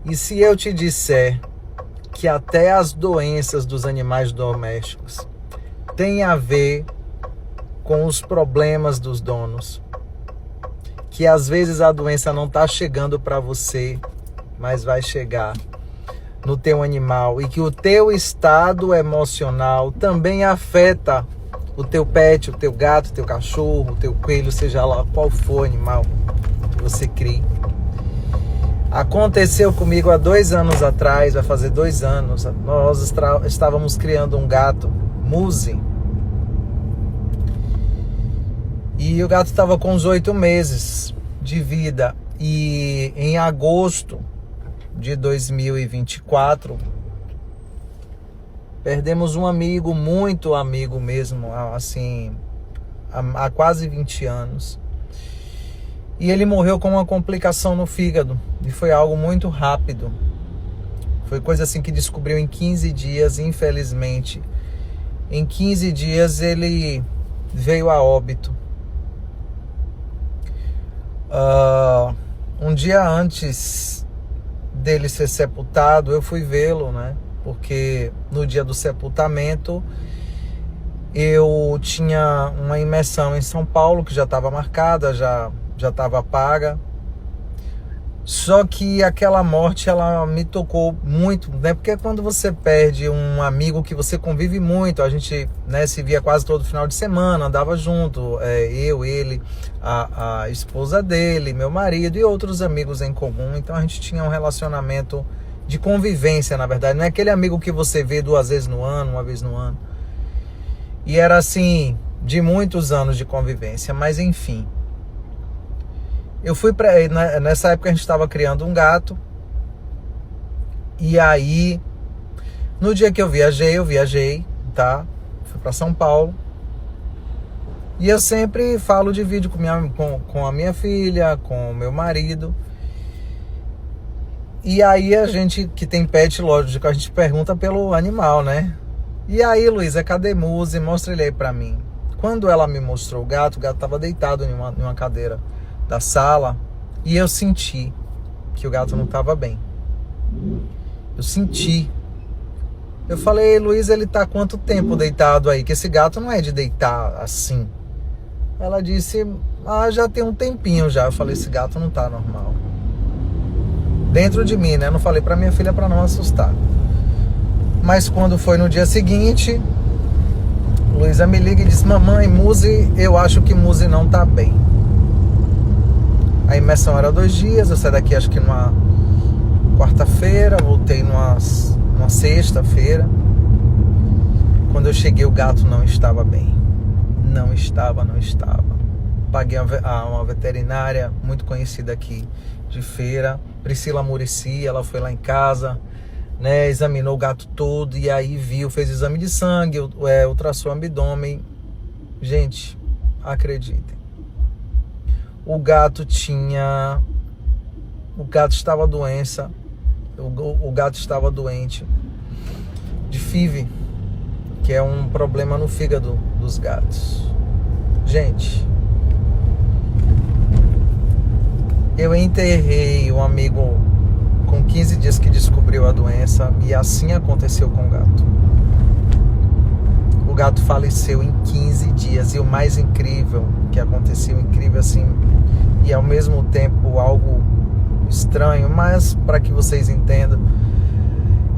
E se eu te disser que até as doenças dos animais domésticos têm a ver com os problemas dos donos, que às vezes a doença não está chegando para você, mas vai chegar no teu animal, e que o teu estado emocional também afeta o teu pet, o teu gato, o teu cachorro, o teu coelho, seja lá qual for o animal que você crie. Aconteceu comigo há 2 anos atrás, vai fazer 2 anos. Nós estávamos criando um gato, Muzi. E o gato estava com uns 8 meses de vida. E em agosto de 2024, perdemos um amigo, muito amigo mesmo, assim, há quase 20 anos. E ele morreu com uma complicação no fígado. E foi algo muito rápido. Foi coisa assim que descobriu em 15 dias, infelizmente. Em 15 dias ele veio a óbito. Um dia antes dele ser sepultado, eu fui vê-lo, né? Porque no dia do sepultamento eu tinha uma imersão em São Paulo que já estava marcada, já estava paga. Só que aquela morte, ela me tocou muito, né? Porque quando você perde um amigo que você convive muito, a gente, né, se via quase todo final de semana, andava junto, eu, ele, a esposa dele, meu marido e outros amigos em comum. Então a gente tinha um relacionamento de convivência, na verdade. Não é aquele amigo que você vê 2 vezes no ano, 1 vez no ano. E era assim, de muitos anos de convivência, mas enfim. Eu fui nessa época a gente estava criando um gato. E aí, no dia que eu viajei, tá? Fui para São Paulo. E eu sempre falo de vídeo com a minha filha, com o meu marido. E aí a gente que tem pet, lógico, a gente pergunta pelo animal, né? E aí, Luísa, cadê Muzi? Mostra ele aí pra mim. Quando ela me mostrou o gato tava deitado em uma cadeira da sala, e eu senti que o gato não estava bem. Eu senti. Eu falei, Luísa, ele tá há quanto tempo deitado aí? Que esse gato não é de deitar assim. Ela disse, já tem um tempinho já. Eu falei, esse gato não tá normal. Dentro de mim, né? Eu não falei pra minha filha pra não assustar. Mas quando foi no dia seguinte, Luísa me liga e disse, mamãe, Muzi, eu acho que Muzi não tá bem. A imersão era 2 dias, eu saí daqui acho que numa quarta-feira, voltei numa sexta-feira. Quando eu cheguei, o gato não estava bem. Não estava. Paguei uma veterinária muito conhecida aqui de Feira, Priscila Murici, ela foi lá em casa, né, examinou o gato todo, e aí fez exame de sangue, ultrassou o abdômen. Gente, acreditem. O gato estava doente de FIV, que é um problema no fígado dos gatos. Gente, eu enterrei um amigo com 15 dias que descobriu a doença, e assim aconteceu com o gato. O gato faleceu em 15 dias. E o mais incrível que aconteceu, incrível assim, e ao mesmo tempo algo estranho, mas para que vocês entendam,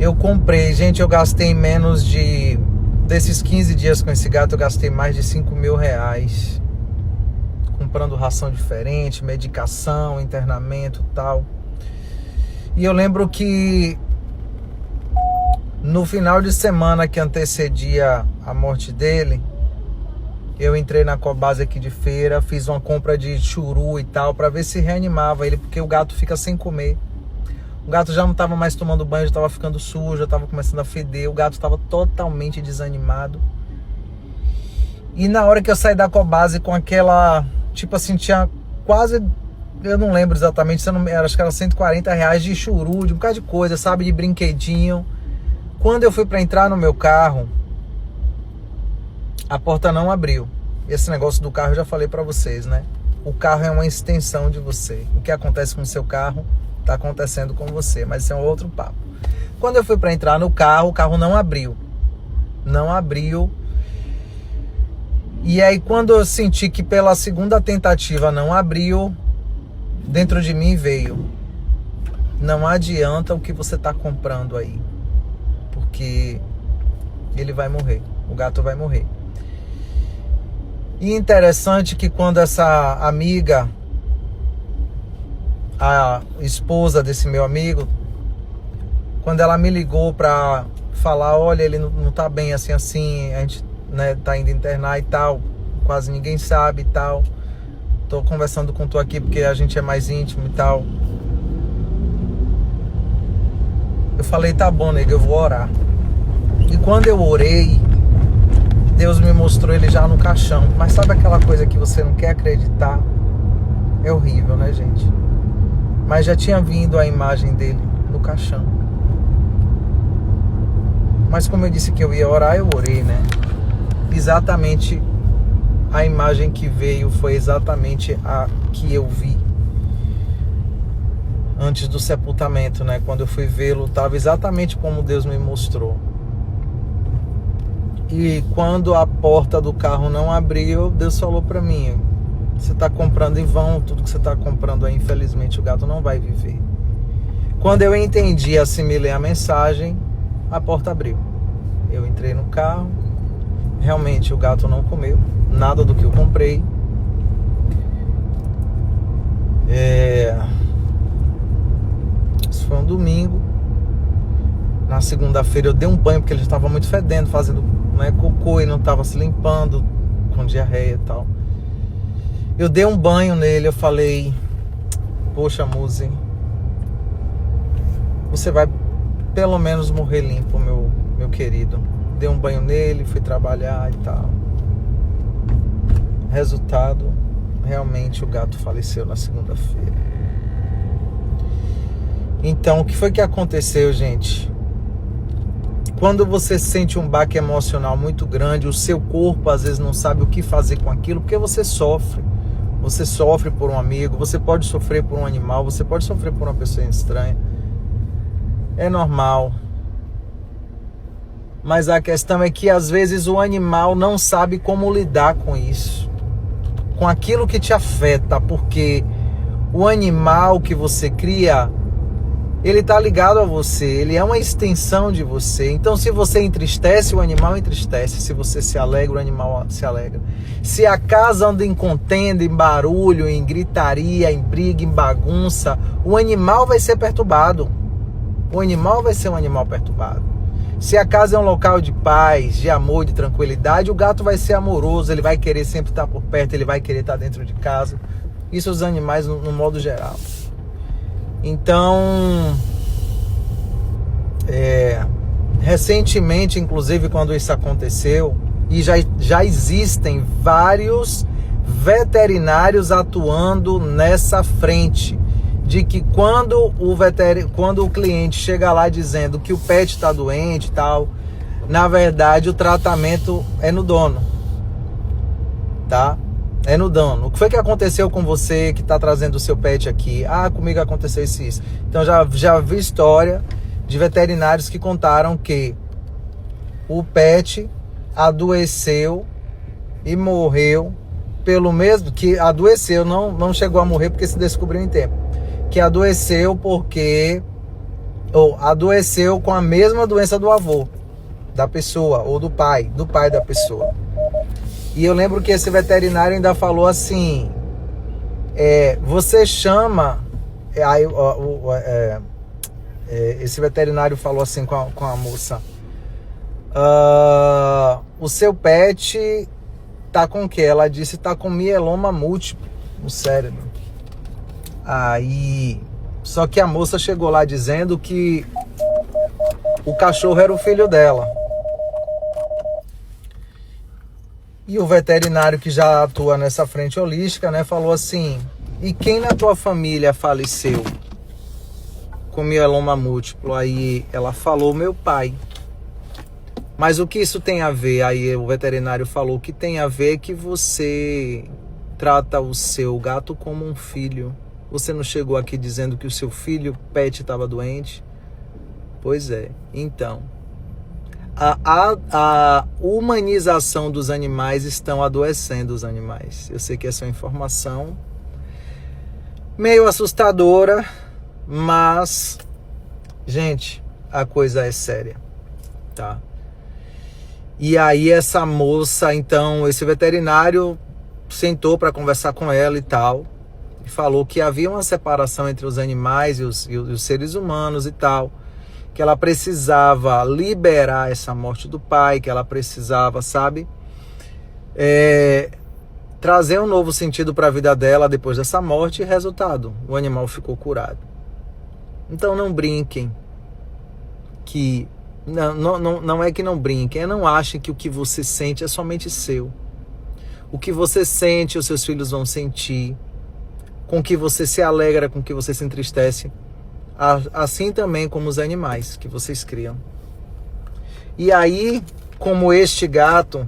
eu comprei, gente, eu gastei desses 15 dias com esse gato, eu gastei mais de 5 mil reais comprando ração diferente, medicação, internamento e tal. E eu lembro que no final de semana que antecedia a morte dele, eu entrei na Cobase aqui de Feira, fiz uma compra de churu e tal, para ver se reanimava ele, porque o gato fica sem comer. O gato já não estava mais tomando banho, já estava ficando sujo, já estava começando a feder, o gato estava totalmente desanimado. E na hora que eu saí da Cobase com aquela, tipo assim, tinha quase, eu não lembro exatamente, acho que era 140 reais de churu, de um bocado de coisa, sabe, de brinquedinho. Quando eu fui para entrar no meu carro, a porta não abriu. Esse negócio do carro eu já falei para vocês, né? O carro é uma extensão de você. O que acontece com o seu carro tá acontecendo com você, mas isso é um outro papo. Quando eu fui para entrar no carro, o carro não abriu. Não abriu. E aí quando eu senti que pela segunda tentativa não abriu, dentro de mim veio: não adianta o que você tá comprando aí, porque ele vai morrer, o gato vai morrer. E interessante que quando essa amiga, a esposa desse meu amigo, quando ela me ligou pra falar: olha, ele não tá bem assim, a gente, né, tá indo internar e tal, quase ninguém sabe e tal, tô conversando com tu aqui porque a gente é mais íntimo e tal. Eu falei: tá bom, nega, eu vou orar. E quando eu orei, Deus me mostrou ele já no caixão. Mas sabe aquela coisa que você não quer acreditar? É horrível, né, gente? Mas já tinha vindo a imagem dele no caixão. Mas como eu disse que eu ia orar, eu orei, né? Exatamente a imagem que veio foi exatamente a que eu vi antes do sepultamento, né? Quando eu fui vê-lo, estava exatamente como Deus me mostrou. E quando a porta do carro não abriu, Deus falou para mim: você está comprando em vão, tudo que você está comprando aí, infelizmente o gato não vai viver. Quando eu entendi e assimilei a mensagem, a porta abriu. Eu entrei no carro, realmente o gato não comeu nada do que eu comprei. Isso foi um domingo. Na segunda-feira eu dei um banho, porque ele estava muito fedendo, fazendo, né, cocô, e não estava se limpando, com diarreia e tal. Eu dei um banho nele, eu falei: poxa, Muzi, você vai pelo menos morrer limpo, meu querido. Dei um banho nele, fui trabalhar e tal. Resultado, realmente o gato faleceu na segunda-feira. Então, o que foi que aconteceu, gente? Quando você sente um baque emocional muito grande, o seu corpo às vezes não sabe o que fazer com aquilo, porque você sofre. Você sofre por um amigo, você pode sofrer por um animal, você pode sofrer por uma pessoa estranha. É normal. Mas a questão é que às vezes o animal não sabe como lidar com isso, com aquilo que te afeta, porque o animal que você cria, ele está ligado a você, ele é uma extensão de você. Então se você entristece, o animal entristece. Se você se alegra, o animal se alegra. Se a casa anda em contenda, em barulho, em gritaria, em briga, em bagunça, o animal vai ser perturbado. O animal vai ser um animal perturbado. Se a casa é um local de paz, de amor, de tranquilidade, o gato vai ser amoroso, ele vai querer sempre estar por perto, ele vai querer estar dentro de casa. Isso os animais no modo geral. Então, recentemente, inclusive, quando isso aconteceu, e já existem vários veterinários atuando nessa frente, de que quando o cliente chega lá dizendo que o pet está doente e tal, na verdade o tratamento é no dono, tá? É no dono. O que foi que aconteceu com você que está trazendo o seu pet aqui? Ah, comigo aconteceu isso. Então já vi história de veterinários que contaram que o pet adoeceu e morreu pelo mesmo, que adoeceu, não chegou a morrer porque se descobriu em tempo, que adoeceu adoeceu com a mesma doença do avô da pessoa, ou do pai da pessoa. E eu lembro que esse veterinário ainda falou assim: você chama, esse veterinário falou assim com a moça: o seu pet tá com o quê? Ela disse: tá com mieloma múltiplo no cérebro. Aí, só que a moça chegou lá dizendo que o cachorro era o filho dela. E o veterinário que já atua nessa frente holística, né, falou assim: e quem na tua família faleceu com mieloma múltiplo? Aí ela falou: meu pai. Mas o que isso tem a ver? Aí o veterinário falou: que tem a ver que você trata o seu gato como um filho. Você não chegou aqui dizendo que o seu filho pet estava doente? Pois é. Então, a humanização dos animais estão adoecendo os animais. Eu sei que essa é uma informação meio assustadora, mas, gente, a coisa é séria, tá? E aí essa moça, então, esse veterinário sentou para conversar com ela e tal, e falou que havia uma separação entre os animais e os seres humanos e tal, que ela precisava liberar essa morte do pai, que ela precisava, sabe, trazer um novo sentido para a vida dela depois dessa morte, e resultado, o animal ficou curado. Então não brinquem, que não é que não brinquem, não achem que o que você sente é somente seu. O que você sente, os seus filhos vão sentir, com que você se alegra, com que você se entristece, assim também como os animais que vocês criam. E aí, como este gato,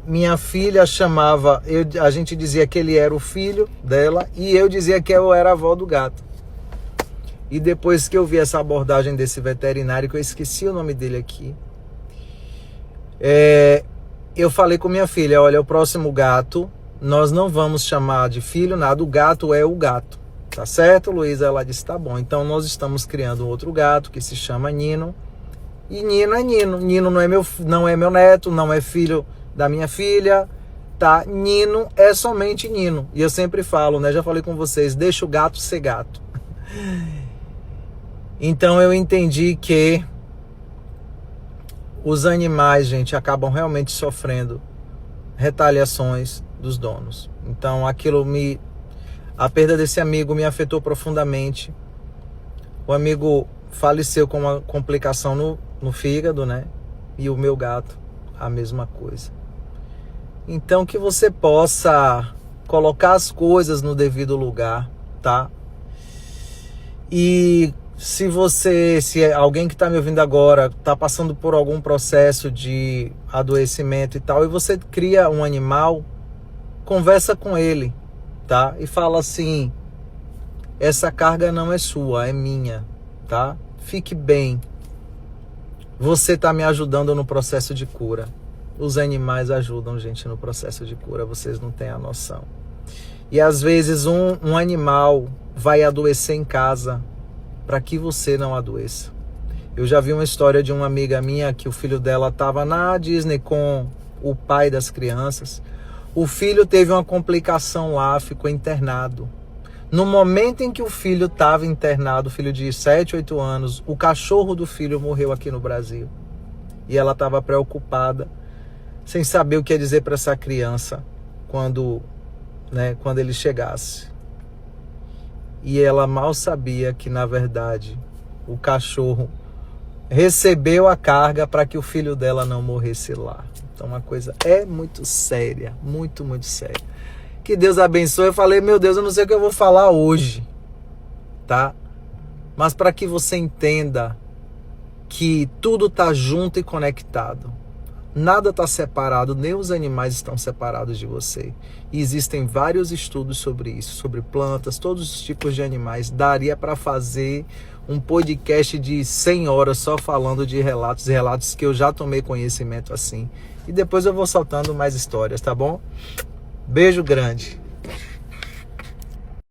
minha filha chamava, a gente dizia que ele era o filho dela, e eu dizia que eu era a avó do gato. E depois que eu vi essa abordagem desse veterinário, que eu esqueci o nome dele aqui, eu falei com minha filha, olha, o próximo gato, nós não vamos chamar de filho, nada, o gato é o gato. Tá certo, Luísa? Ela disse, tá bom. Então nós estamos criando um outro gato que se chama Nino. E Nino é Nino. Nino não é meu neto, não é filho da minha filha, tá? Nino é somente Nino. E eu sempre falo, né? Já falei com vocês, deixa o gato ser gato. Então eu entendi que os animais, gente, acabam realmente sofrendo retaliações dos donos. Então a perda desse amigo me afetou profundamente. O amigo faleceu com uma complicação no fígado, né? E o meu gato, a mesma coisa. Então que você possa colocar as coisas no devido lugar, tá? E se alguém que está me ouvindo agora está passando por algum processo de adoecimento e tal, e você cria um animal, conversa com ele, tá? E fala assim, essa carga não é sua, é minha, tá? Fique bem. Você está me ajudando no processo de cura. Os animais ajudam, gente, no processo de cura, vocês não têm a noção. E às vezes um animal vai adoecer em casa para que você não adoeça. Eu já vi uma história de uma amiga minha que o filho dela estava na Disney com o pai das crianças. O filho teve uma complicação lá, ficou internado. No momento em que o filho estava internado, o filho de 7, 8 anos, o cachorro do filho morreu aqui no Brasil. E ela estava preocupada, sem saber o que ia dizer para essa criança quando ele chegasse. E ela mal sabia que, na verdade, o cachorro recebeu a carga para que o filho dela não morresse lá. Então, uma coisa é muito séria, muito, muito séria. Que Deus abençoe. Eu falei, meu Deus, eu não sei o que eu vou falar hoje, tá? Mas para que você entenda que tudo está junto e conectado. Nada está separado, nem os animais estão separados de você. E existem vários estudos sobre isso, sobre plantas, todos os tipos de animais. Daria para fazer um podcast de 100 horas só falando de relatos que eu já tomei conhecimento assim. E depois eu vou soltando mais histórias, tá bom? Beijo grande.